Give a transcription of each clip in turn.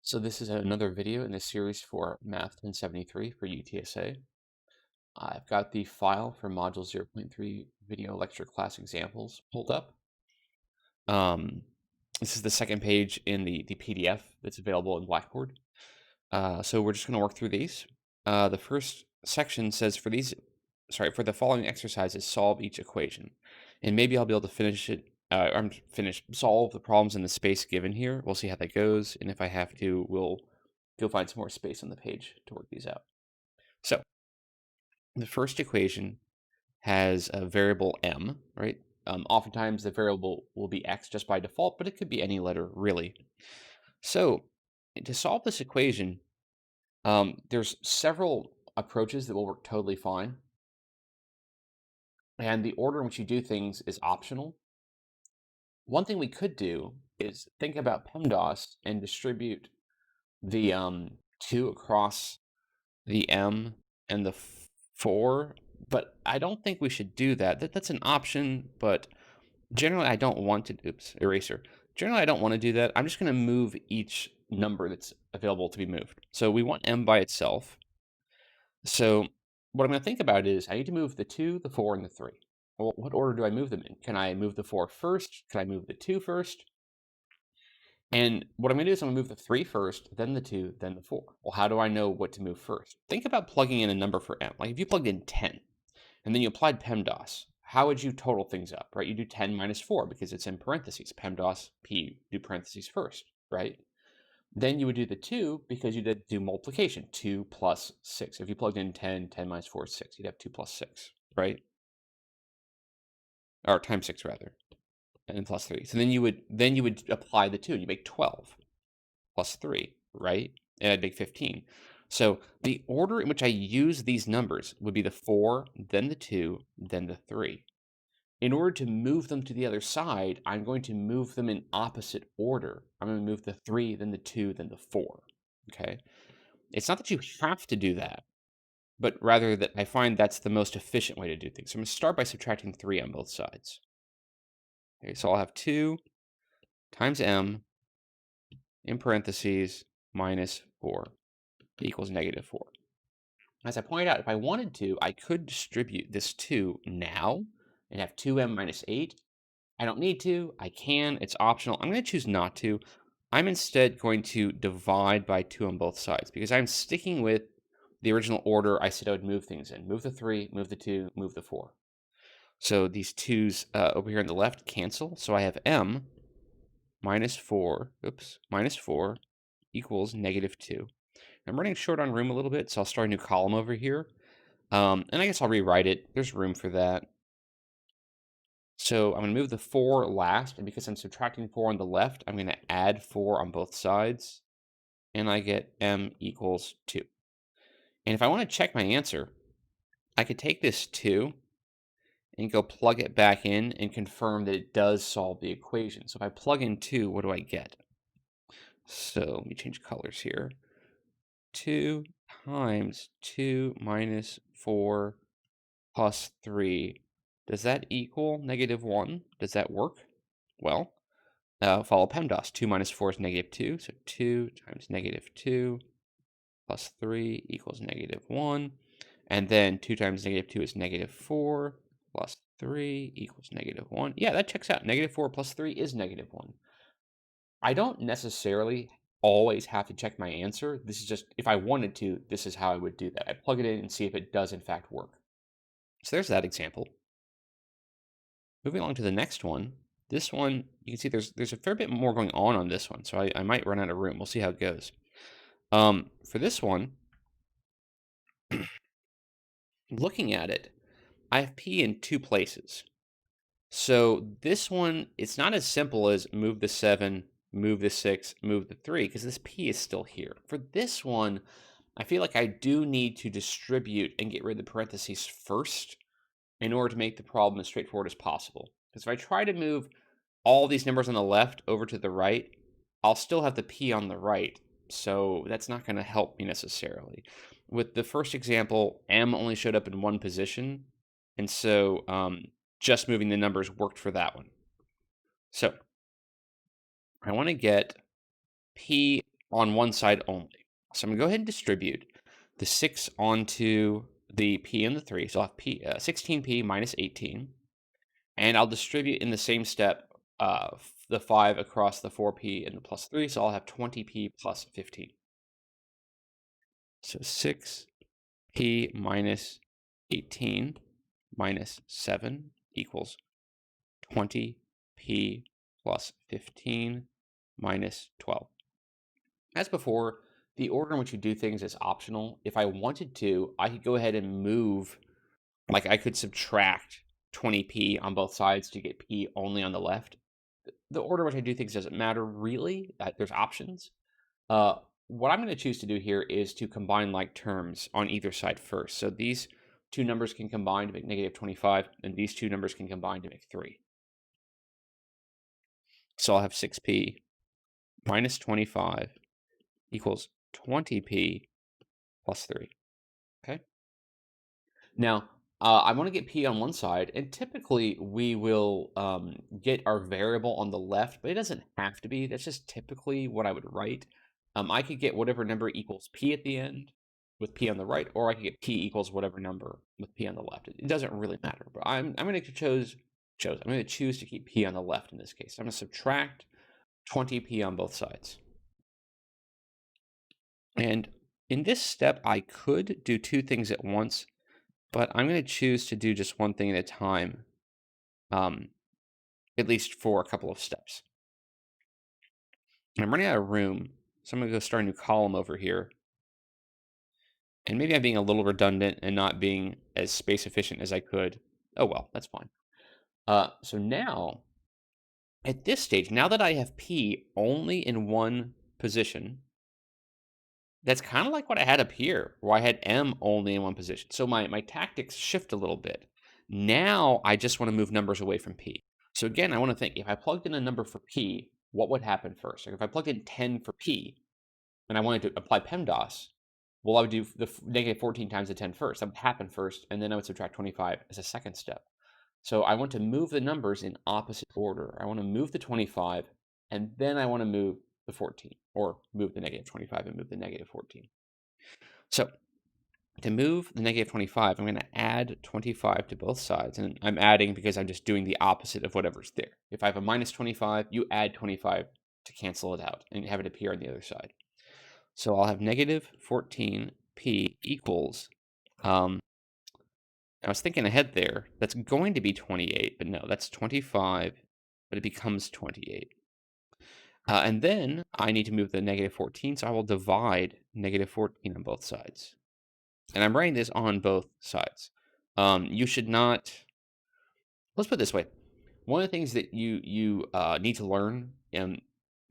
So this is another video in the series for Math 1073 for UTSA. I've got the file for Module 0.3 Video Lecture Class Examples pulled up. This is the second page in the PDF that's available in Blackboard. So we're just going to work through these. The first section says for the following exercises, solve each equation. And maybe I'll be able to solve the problems in the space given here. We'll see how that goes. And if I have to, we'll go find some more space on the page to work these out. So the first equation has a variable m, right? Oftentimes the variable will be x just by default, but it could be any letter really. So to solve this equation, there's several approaches that will work totally fine. And the order in which you do things is optional. One thing we could do is think about PEMDAS and distribute the 2 across the m and the 4, but I don't think we should do that. That's an option, but generally I don't want to, eraser. Generally I don't want to do that. I'm just going to move each number that's available to be moved. So we want m by itself. So what I'm going to think about is I need to move the 2, the 4, and the 3. Well, what order do I move them in? Can I move the 4 first? Can I move the 2 first? And what I'm going to do is I'm going to move the 3 first, then the 2, then the 4. Well, how do I know what to move first? Think about plugging in a number for m. Like if you plugged in 10, and then you applied PEMDAS, how would you total things up, right? You do 10 minus 4 because it's in parentheses. PEMDAS, P, do parentheses first, right? Then you would do the 2 because you did do multiplication, 2 plus 6. If you plugged in 10, 10 minus 4 is 6. You'd have 2 plus 6, right? Or times 6 rather, and plus 3. So then you would apply the 2 and you make 12 plus 3, right? And I'd make 15. So the order in which I use these numbers would be the 4, then the 2, then the 3. In order to move them to the other side, I'm going to move them in opposite order. I'm going to move the 3, then the 2, then the 4. Okay? It's not that you have to do that, but rather that I find that's the most efficient way to do things. So I'm going to start by subtracting 3 on both sides. Okay, so I'll have 2 times m in parentheses minus 4 equals negative 4. As I pointed out, if I wanted to, I could distribute this 2 now and have 2m minus 8. I don't need to. I can. It's optional. I'm going to choose not to. I'm instead going to divide by 2 on both sides because I'm sticking with the original order I said I would move things in. Move the 3, move the 2, move the 4. So these 2's over here on the left cancel. So I have m minus 4 equals negative 2. I'm running short on room a little bit, so I'll start a new column over here. And I guess I'll rewrite it. There's room for that. So I'm going to move the 4 last, and because I'm subtracting 4 on the left, I'm going to add 4 on both sides, and I get m equals 2. And if I want to check my answer, I could take this 2 and go plug it back in and confirm that it does solve the equation. So if I plug in 2, what do I get? So let me change colors here. 2 times 2 minus 4 plus 3. Does that equal negative 1? Does that work? Well, follow PEMDAS. 2 minus 4 is negative 2. So 2 times negative 2 plus 3 equals negative 1. And then 2 times negative 2 is negative 4 plus 3 equals negative 1. Yeah, that checks out. Negative 4 plus 3 is negative 1. I don't necessarily always have to check my answer. This is just, if I wanted to, this is how I would do that. I plug it in and see if it does in fact work. So there's that example. Moving along to the next one. This one, you can see there's a fair bit more going on this one, so I might run out of room. We'll see how it goes. For this one, looking at it, I have p in 2 places. So this one, it's not as simple as move the 7, move the 6, move the 3, because this p is still here. For this one, I feel like I do need to distribute and get rid of the parentheses first in order to make the problem as straightforward as possible. Because if I try to move all these numbers on the left over to the right, I'll still have the p on the right. So that's not going to help me necessarily. With the first example, m only showed up in one position. And so just moving the numbers worked for that one. So I want to get p on one side only. So I'm going to go ahead and distribute the 6 onto the p and the 3. So I'll have 16p minus 18. And I'll distribute in the same step the 5 across the 4p and the plus 3. So I'll have 20p plus 15. So 6p minus 18 minus 7 equals 20p plus 15 minus 12. As before, the order in which you do things is optional. If I wanted to, I could go ahead and move, like I could subtract 20p on both sides to get p only on the left. The order in which I do things doesn't matter really. There's options. Uh, what I'm going to choose to do here is to combine like terms on either side first. So these two numbers can combine to make negative 25, and these two numbers can combine to make 3. So I'll have 6p minus 25 equals 20p plus 3. Okay. Now, I want to get p on one side, and typically we will get our variable on the left, but it doesn't have to be. That's just typically what I would write. I could get whatever number equals p at the end with p on the right, or I could get p equals whatever number with p on the left. It doesn't really matter, but I'm going to choose to keep p on the left in this case. I'm going to subtract 20p on both sides. And in this step, I could do two things at once, but I'm going to choose to do just one thing at a time, at least for a couple of steps. And I'm running out of room, so I'm going to go start a new column over here. And maybe I'm being a little redundant and not being as space efficient as I could. Oh, well, that's fine. So now, at this stage, now that I have P only in one position, that's kind of like what I had up here, where I had M only in one position. So my tactics shift a little bit. Now I just want to move numbers away from P. So again, I want to think, if I plugged in a number for P, what would happen first? Like if I plugged in 10 for P, and I wanted to apply PEMDAS, well, I would do the negative 14 times the 10 first. That would happen first, and then I would subtract 25 as a second step. So I want to move the numbers in opposite order. I want to move the 25, and then I want to move the 14, or move the negative 25 and move the negative 14. So to move the negative 25, I'm going to add 25 to both sides. And I'm adding because I'm just doing the opposite of whatever's there. If I have a minus 25, you add 25 to cancel it out and have it appear on the other side. So I'll have negative 14p equals, I was thinking ahead there. That's going to be 28, but no, that's 25, but it becomes 28. And then I need to move the negative 14, so I will divide negative 14 on both sides. And I'm writing this on both sides. You should not, let's put it this way. One of the things that you need to learn, and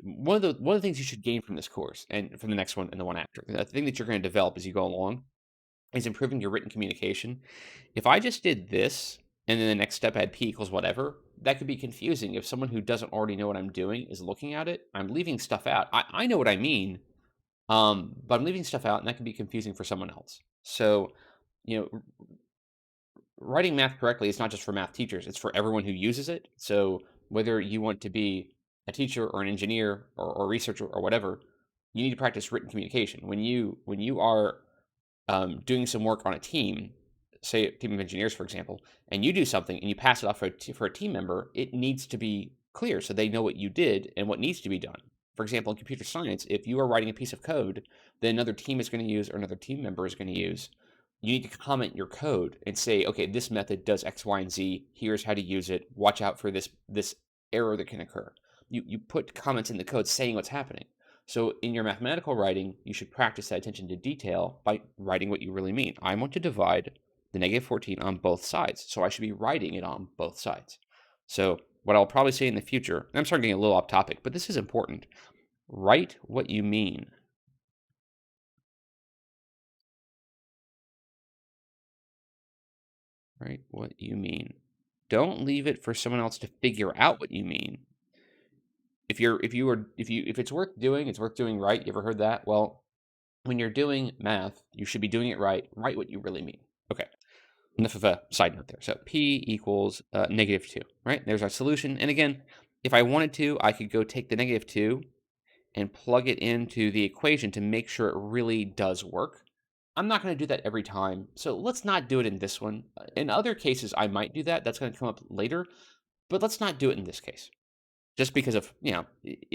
one of the things you should gain from this course and from the next one and the one after, the thing that you're going to develop as you go along is improving your written communication. If I just did this and then the next step I had p equals whatever, that could be confusing. If someone who doesn't already know what I'm doing is looking at it, I'm leaving stuff out. I know what I mean, but I'm leaving stuff out, and that can be confusing for someone else. So, you know, writing math correctly is not just for math teachers, it's for everyone who uses it. So whether you want to be a teacher or an engineer or a researcher or whatever, you need to practice written communication. When you are doing some work on a team, say a team of engineers, for example, and you do something and you pass it off for a team member, it needs to be clear so they know what you did and what needs to be done. For example, in computer science, if you are writing a piece of code that another team is going to use or another team member is going to use, you need to comment your code and say, okay, this method does X, Y, and Z. Here's how to use it. Watch out for this error that can occur. You put comments in the code saying what's happening. So in your mathematical writing, you should practice that attention to detail by writing what you really mean. I want to divide the negative 14 on both sides, so I should be writing it on both sides. So what I'll probably say in the future, and I'm starting getting a little off topic, but this is important. Write what you mean. Write what you mean. Don't leave it for someone else to figure out what you mean. If it's worth doing, it's worth doing right. You ever heard that? Well, when you're doing math, you should be doing it right. Write what you really mean. Okay. Enough of a side note there. So p equals negative 2, right? There's our solution. And again, if I wanted to, I could go take the negative 2 and plug it into the equation to make sure it really does work. I'm not going to do that every time, so let's not do it in this one. In other cases, I might do that. That's going to come up later, but let's not do it in this case. Just because of,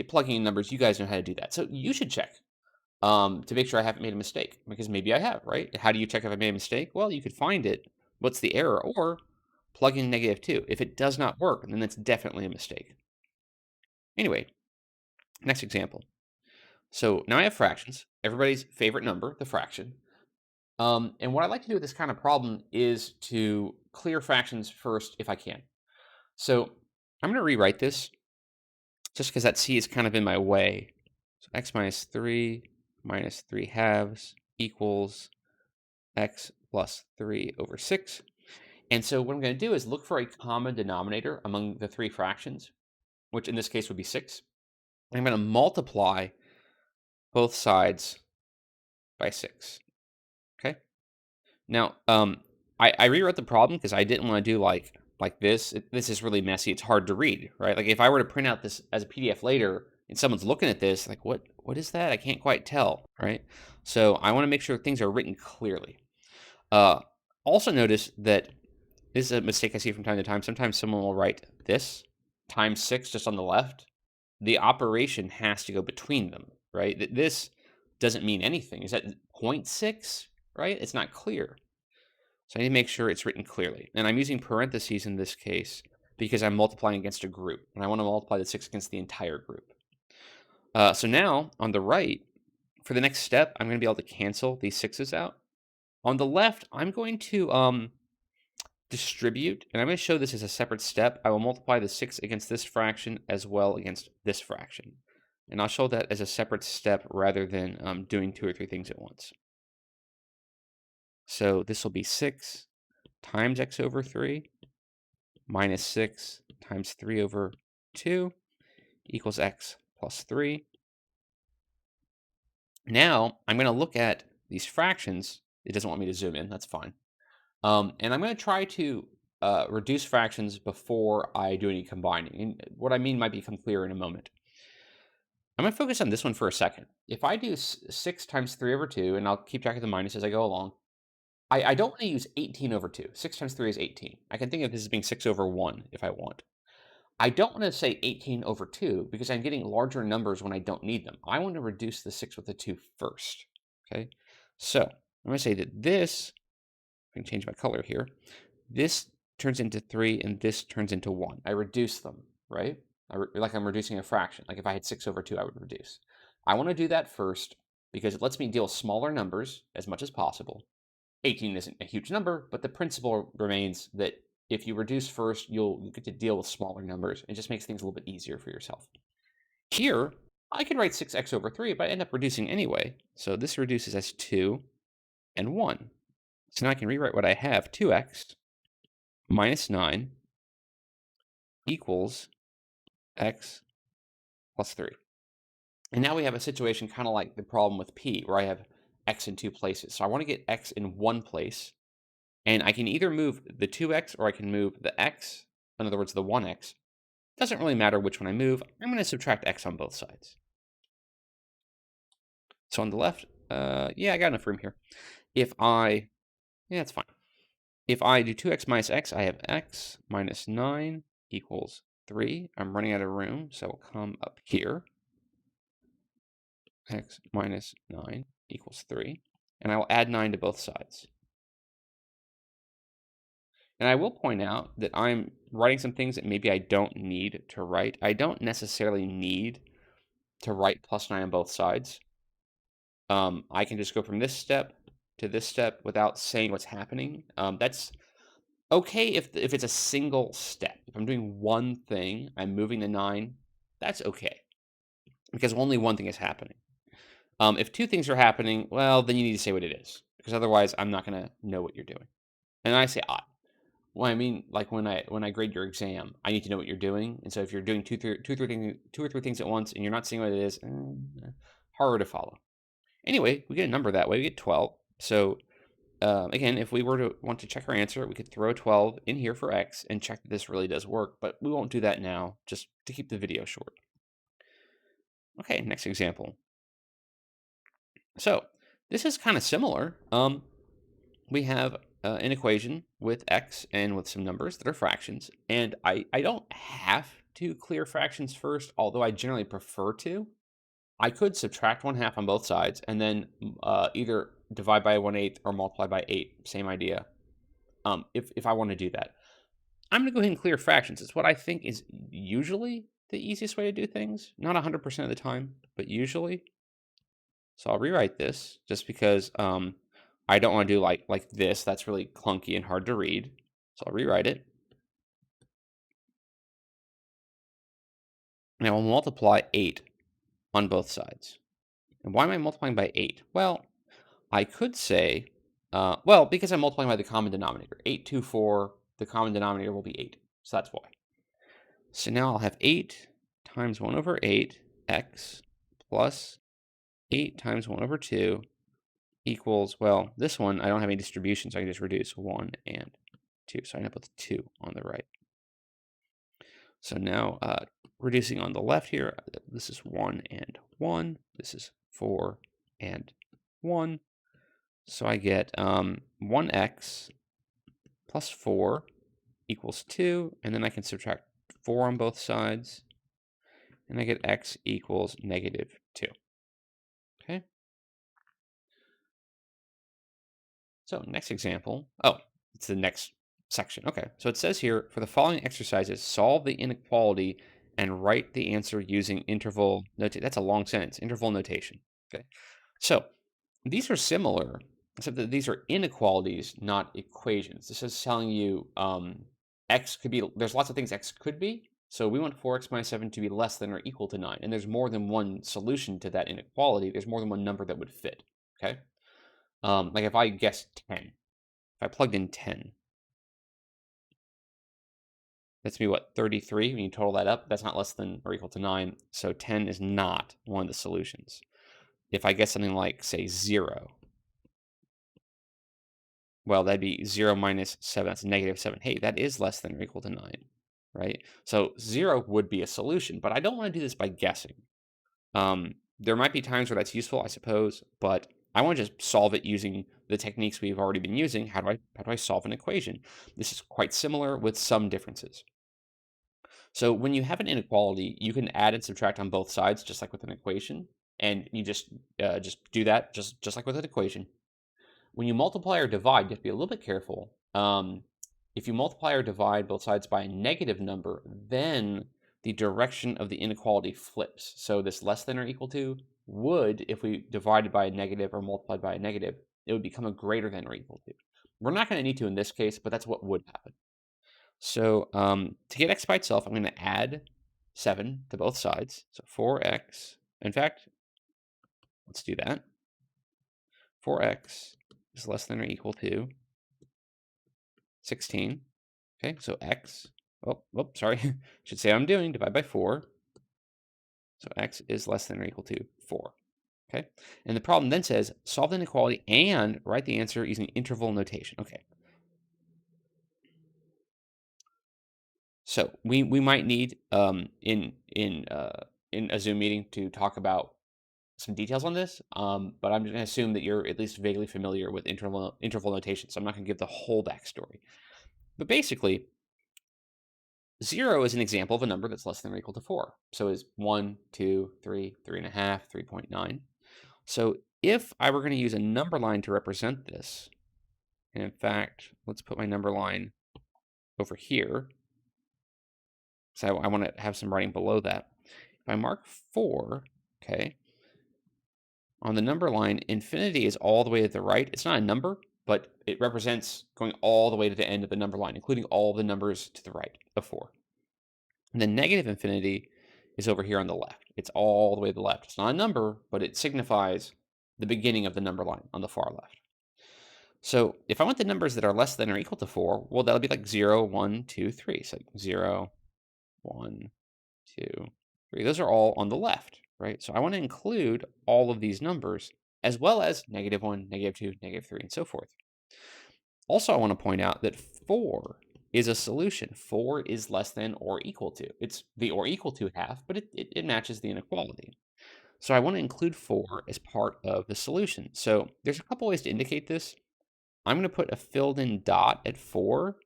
plugging in numbers, you guys know how to do that. So you should check to make sure I haven't made a mistake, because maybe I have, right? How do you check if I made a mistake? Well, you could find it. What's the error? Or plug in -2. If it does not work, then that's definitely a mistake. Anyway, next example. So now I have fractions, everybody's favorite number, the fraction. And what I like to do with this kind of problem is to clear fractions first if I can. So I'm going to rewrite this just because that c is kind of in my way. So x minus 3 minus 3 halves equals x plus 3 over 6. And so what I'm going to do is look for a common denominator among the three fractions, which in this case would be 6. And I'm going to multiply both sides by 6. Okay. Now, I rewrote the problem because I didn't want to do like this. This is really messy. It's hard to read, right? Like if I were to print out this as a PDF later and someone's looking at this, like what is that? I can't quite tell, right? So I want to make sure things are written clearly. Uh, Also notice that this is a mistake I see from time to time. Sometimes someone will write this times 6 just on the left. The operation has to go between them, right? This doesn't mean anything. Is that 0.6, right? It's not clear. So I need to make sure it's written clearly. And I'm using parentheses in this case because I'm multiplying against a group. And I want to multiply the 6 against the entire group. So now, on the right, for the next step, I'm going to be able to cancel these 6's out. On the left, I'm going to distribute, and I'm going to show this as a separate step. I will multiply the 6 against this fraction as well against this fraction. And I'll show that as a separate step rather than doing 2 or 3 things at once. So this will be 6 times x over 3 minus 6 times 3 over 2 equals x plus 3. Now, I'm going to look at these fractions. It doesn't want me to zoom in. That's fine. And I'm going to try to reduce fractions before I do any combining. And what I mean might become clearer in a moment. I'm going to focus on this one for a second. If I do 6 times 3 over 2, and I'll keep track of the minus as I go along, I don't want to use 18 over 2. 6 times 3 is 18. I can think of this as being 6 over 1 if I want. I don't want to say 18 over 2 because I'm getting larger numbers when I don't need them. I want to reduce the 6 with the 2 first. Okay, so I'm going to say that this, I can change my color here, this turns into 3 and this turns into 1. I reduce them, right? Like I'm reducing a fraction. Like if I had 6 over 2, I would reduce. I want to do that first because it lets me deal with smaller numbers as much as possible. 18 isn't a huge number, but the principle remains that if you reduce first, you'll get to deal with smaller numbers. It just makes things a little bit easier for yourself. Here, I could write 6x over 3, but I end up reducing anyway. So this reduces as 2 and 1. So now I can rewrite what I have. 2x minus 9 equals x plus 3. And now we have a situation kind of like the problem with p, where I have x in 2 places. So I want to get x in one place. And I can either move the 2x or I can move the x, in other words, the 1x. Doesn't really matter which one I move. I'm going to subtract x on both sides. So on the left, yeah, I got enough room here. Yeah, it's fine. If I do 2x minus x, I have x minus 9 equals 3. I'm running out of room, so I'll come up here. X minus 9 equals 3. And I will add 9 to both sides. And I will point out that I'm writing some things that maybe I don't need to write. I don't necessarily need to write plus 9 on both sides. I can just go from this step to this step without saying what's happening. That's okay if it's a single step. If I'm doing one thing, I'm moving the 9, that's okay. Because only one thing is happening. If 2 things are happening, well, then you need to say what it is. Because otherwise, I'm not going to know what you're doing. And I say odd. Well, I mean, like when I grade your exam, I need to know what you're doing. And so if you're doing two or three things at once and you're not seeing what it is, harder to follow. Anyway, we get a number that way. We get 12. So again, if we were to want to check our answer, we could throw 12 in here for x and check that this really does work. But we won't do that now, just to keep the video short. Okay, next example. So this is kind of similar. We have an equation with x and with some numbers that are fractions. And I don't have to clear fractions first, although I generally prefer to. I could subtract 1/2 on both sides and then either divide by 1/8 or multiply by 8. Same idea. If I want to do that, I'm going to go ahead and clear fractions. It's what I think is usually the easiest way to do things. Not 100% of the time, but usually. So I'll rewrite this just because I don't want to do like this. That's really clunky and hard to read. So I'll rewrite it. Now I'll multiply 8 on both sides. And why am I multiplying by 8? Well, I could say, well, because I'm multiplying by the common denominator. 8, 2, 4, the common denominator will be 8. So that's why. So now I'll have 8 times 1 over 8 x plus 8 times 1 over 2 equals, well, this one, I don't have any distribution, so I can just reduce 1 and 2. So I end up with 2 on the right. So now reducing on the left here, this is 1 and 1. This is 4 and 1. So I get 1x plus 4 equals 2. And then I can subtract 4 on both sides. And I get x equals negative 2. Okay. So next example. Oh, it's the next section. Okay. So it says here, for the following exercises, solve the inequality and write the answer using interval notation. That's a long sentence. Interval notation. Okay. So these are similar, except that these are inequalities, not equations. This is telling you x could be, there's lots of things x could be. So we want 4x minus 7 to be less than or equal to 9. And there's more than one solution to that inequality. There's more than one number that would fit. Okay. Like if I guessed 10, if I plugged in 10, that's me what, 33? When you total that up, that's not less than or equal to 9. So 10 is not one of the solutions. If I guess something like, say, 0, well, that'd be 0 minus 7. That's negative 7. Hey, that is less than or equal to 9, right? So 0 would be a solution, but I don't want to do this by guessing. There might be times where that's useful, I suppose, but I want to just solve it using the techniques we've already been using. How do I solve an equation? This is quite similar with some differences. So when you have an inequality, you can add and subtract on both sides, just like with an equation, and you just do that just like with an equation. When you multiply or divide, you have to be a little bit careful. If you multiply or divide both sides by a negative number, then the direction of the inequality flips. So this less than or equal to would, if we divided by a negative or multiplied by a negative, it would become a greater than or equal to. We're not going to need to in this case, but that's what would happen. So to get x by itself, I'm going to add 7 to both sides. So 4x. In fact, let's do that. 4x is less than or equal to 16. Okay, so x, sorry, should say what I'm doing, divide by 4. So x is less than or equal to 4. Okay, and the problem then says solve the inequality and write the answer using interval notation. Okay, so we might need in a Zoom meeting to talk about some details on this, but I'm going to assume that you're at least vaguely familiar with interval notation, so I'm not going to give the whole backstory. But basically, 0 is an example of a number that's less than or equal to 4. So is 1, 2, 3, 3.5, 3.9. So if I were going to use a number line to represent this, and in fact, let's put my number line over here. So I want to have some writing below that. If I mark 4, okay, on the number line, infinity is all the way to the right. It's not a number, but it represents going all the way to the end of the number line, including all the numbers to the right of 4. And then negative infinity is over here on the left. It's all the way to the left. It's not a number, but it signifies the beginning of the number line on the far left. So if I want the numbers that are less than or equal to 4, well, that'll be like 0, 1, 2, 3. So 0, 1, 2, 3. Those are all on the left, right? So I want to include all of these numbers as well as negative 1, negative 2, negative 3, and so forth. Also, I want to point out that 4 is a solution. 4 is less than or equal to. It's the or equal to half, but it matches the inequality. So I want to include 4 as part of the solution. So there's a couple ways to indicate this. I'm going to put a filled in dot at 4.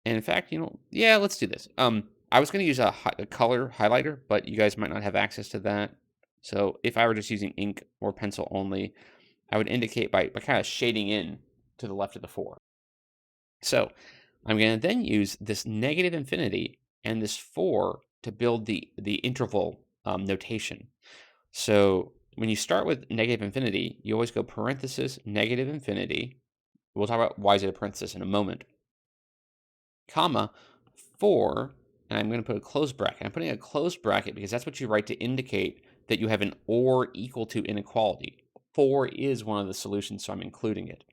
And in fact, yeah, let's do this. I was going to use a color highlighter, but you guys might not have access to that. So if I were just using ink or pencil only, I would indicate by kind of shading in to the left of the 4. So I'm going to then use this negative infinity and this 4 to build the interval notation. So when you start with negative infinity, you always go parenthesis, negative infinity. We'll talk about why is it a parenthesis in a moment, comma, 4, and I'm going to put a closed bracket. I'm putting a closed bracket because that's what you write to indicate that you have an or equal to inequality. 4 is one of the solutions, so I'm including it.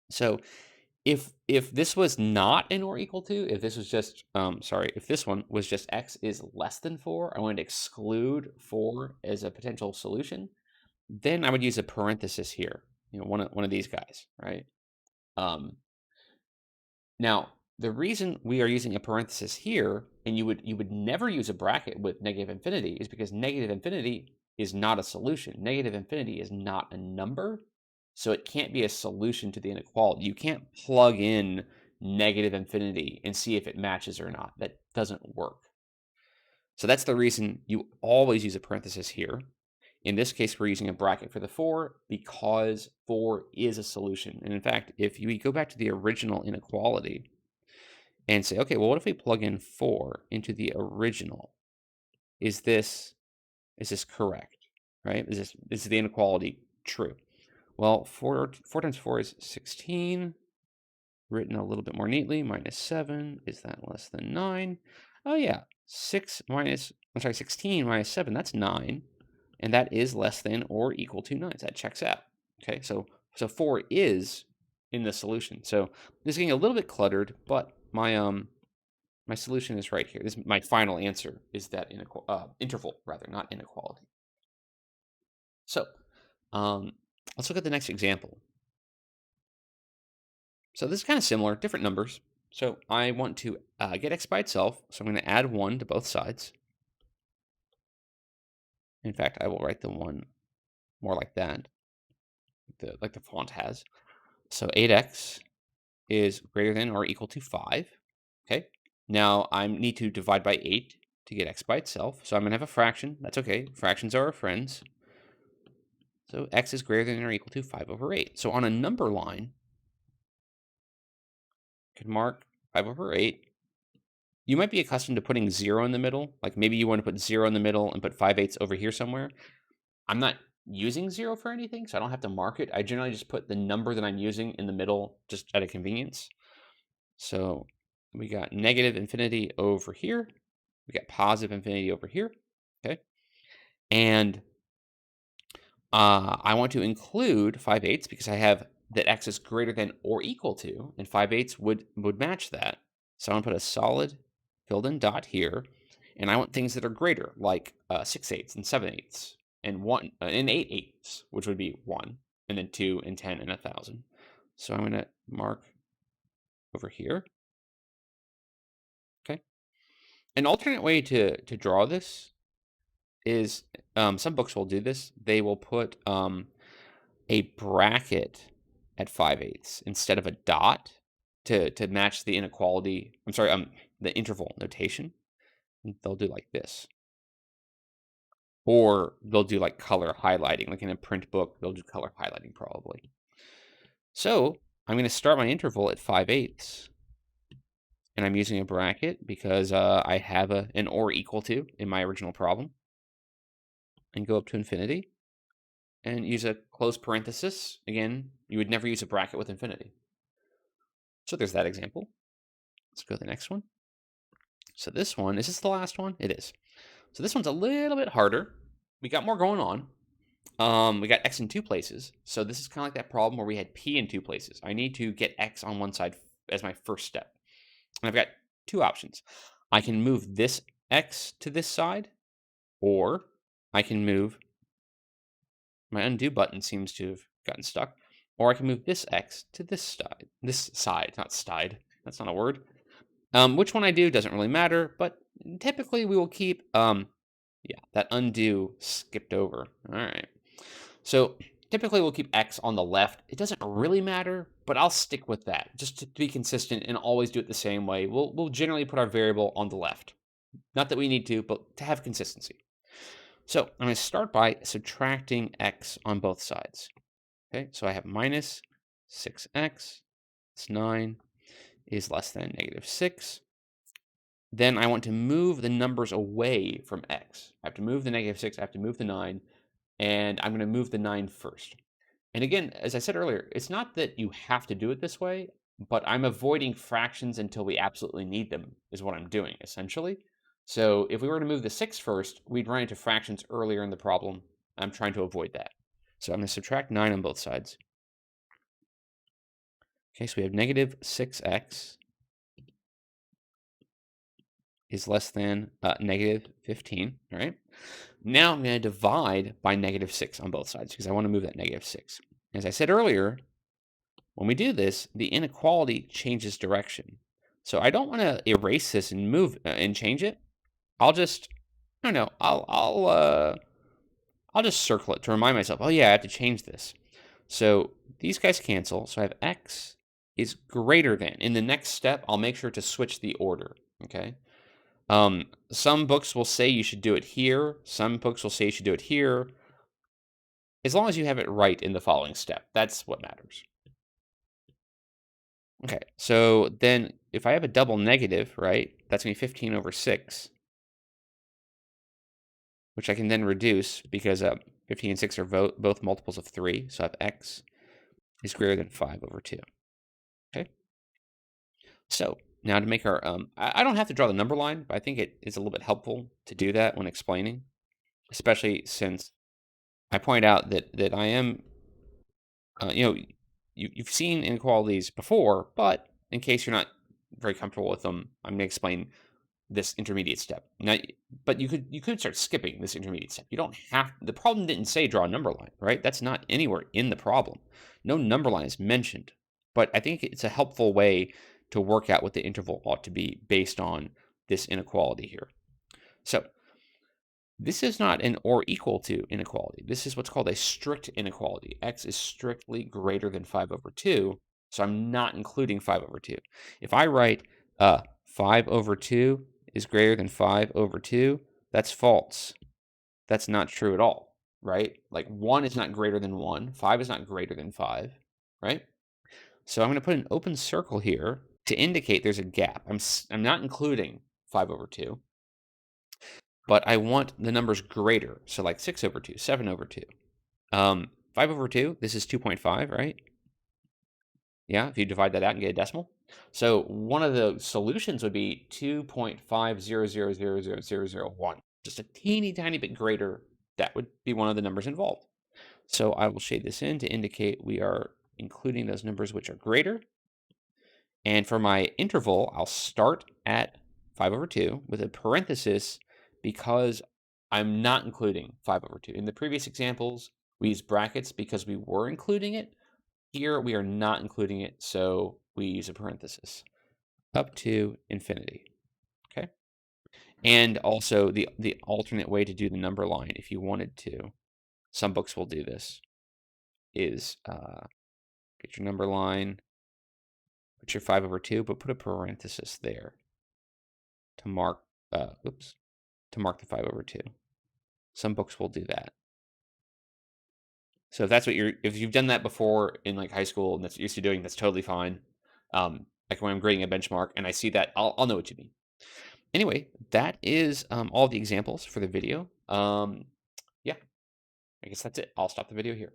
So if this was not an or equal to, if this was just, if this one was just x is less than 4, I wanted to exclude 4 as a potential solution, then I would use a parenthesis here, one of these guys, right? Um, Now, the reason we are using a parenthesis here, and you would never use a bracket with negative infinity, is because negative infinity is not a solution. Negative infinity is not a number, so it can't be a solution to the inequality. You can't plug in negative infinity and see if it matches or not. That doesn't work. So that's the reason you always use a parenthesis here. In this case, we're using a bracket for the 4 because 4 is a solution. And in fact, if you go back to the original inequality and say, okay, well, what if we plug in 4 into the original? Is this correct? Right? Is the inequality true? Well, 4 times 4 is 16. Written a little bit more neatly. Minus 7. Is that less than 9? Oh yeah. 16 minus 7, that's 9. And that is less than or equal to 9. So that checks out. Okay, so 4 is in the solution. So this is getting a little bit cluttered, but my solution is right here. This my final answer is that interval, rather, not inequality. So let's look at the next example. So this is kind of similar, different numbers. So I want to get x by itself. So I'm going to add 1 to both sides. In fact, I will write the 1 more like that, like the font has. So 8x is greater than or equal to 5. Okay. Now I need to divide by 8 to get x by itself. So I'm going to have a fraction. That's okay. Fractions are our friends. So x is greater than or equal to 5 over 8. So on a number line, I could mark 5 over 8. You might be accustomed to putting 0 in the middle. Like maybe you want to put 0 in the middle and put 5/8 over here somewhere. I'm not using 0 for anything, so I don't have to mark it. I generally just put the number that I'm using in the middle just out of convenience. So we got negative infinity over here. We got positive infinity over here. Okay. And I want to include 5/8 because I have that x is greater than or equal to, and 5/8 would match that. So I'm going to put a solid filled in dot here, and I want things that are greater, like 6/8 and 7/8 and 1 and 8/8, which would be 1, and then 2 and 10 and 1,000. So I'm going to mark over here. Okay. An alternate way to draw this is some books will do this. They will put a bracket at 5/8 instead of a dot to match the inequality. I'm sorry, the interval notation. They'll do like this, or they'll do like color highlighting, like in a print book. They'll do color highlighting probably. So I'm going to start my interval at 5/8, and I'm using a bracket because I have an or equal to in my original problem, and go up to infinity. And use a close parenthesis. Again, you would never use a bracket with infinity. So there's that example. Let's go to the next one. So this one, is this the last one? It is. So this one's a little bit harder. We got more going on. We got x in 2 places. So this is kind of like that problem where we had p in 2 places. I need to get x on one side as my first step. And I've got 2 options. I can move this x to this side, or I can move, my undo button seems to have gotten stuck, or I can move this x to this side, not stide. That's not a word. Which one I do doesn't really matter, but typically we will keep Yeah, that undo skipped over. All right. So typically we'll keep X on the left. It doesn't really matter, but I'll stick with that just to be consistent and always do it the same way. We'll generally put our variable on the left. Not that we need to, but to have consistency. So I'm going to start by subtracting X on both sides. Okay, so I have minus 6X, it's 9, is less than negative 6. Then I want to move the numbers away from X. I have to move the negative 6, I have to move the 9, and I'm going to move the 9 first. And again, as I said earlier, it's not that you have to do it this way, but I'm avoiding fractions until we absolutely need them, is what I'm doing, essentially. So if we were to move the 6 first, we'd run into fractions earlier in the problem. I'm trying to avoid that. So I'm going to subtract 9 on both sides. Okay, so we have negative 6x is less than negative 15, all right? Now I'm going to divide by negative 6 on both sides because I want to move that negative 6. As I said earlier, when we do this, the inequality changes direction. So I don't want to erase this and move and change it. I'll just, I don't know, I'll just circle it to remind myself, oh yeah, I have to change this. So these guys cancel. So I have x is greater than. In the next step, I'll make sure to switch the order. Okay. Some books will say you should do it here. Some books will say you should do it here. As long as you have it right in the following step, that's what matters. Okay, so then if I have a double negative, right, that's going to be 15 over 6, which I can then reduce because 15 and 6 are both multiples of 3. So I have x is greater than 5 over 2. Okay, so now to make our, I don't have to draw the number line, but I think it is a little bit helpful to do that when explaining, especially since I point out that I am, you know, you've seen inequalities before, but in case you're not very comfortable with them, I'm going to explain this intermediate step. Now, but you could start skipping this intermediate step. You don't have, the problem didn't say draw a number line, right? That's not anywhere in the problem. No number line is mentioned. But I think it's a helpful way to work out what the interval ought to be based on this inequality here. So this is not an or equal to inequality. This is what's called a strict inequality. X is strictly greater than 5 over 2, so I'm not including 5 over 2. If I write 5 over 2 is greater than 5 over 2, that's false. That's not true at all, right? Like 1 is not greater than 1, 5 is not greater than 5, right? So I'm going to put an open circle here to indicate there's a gap. I'm not including 5 over 2. But I want the numbers greater. So like 6 over 2, 7 over 2. 5 over 2, this is 2.5, right? Yeah, if you divide that out and get a decimal. So one of the solutions would be 2.50000001. Just a teeny tiny bit greater. That would be one of the numbers involved. So I will shade this in to indicate we are including those numbers which are greater. And for my interval, I'll start at 5 over 2 with a parenthesis because I'm not including 5 over 2. In the previous examples, we used brackets because we were including it. Here, we are not including it, so we use a parenthesis up to infinity. Okay. And also the alternate way to do the number line, if you wanted to, some books will do this, is get your number line, put your 5 over 2, but put a parenthesis there to mark, to mark the 5 over 2. Some books will do that. So if that's what if you've done that before in like high school and that's what you're used to doing, that's totally fine. Like when I'm grading a benchmark and I see that, I'll know what you mean. Anyway, that is all the examples for the video. Yeah, I guess that's it. I'll stop the video here.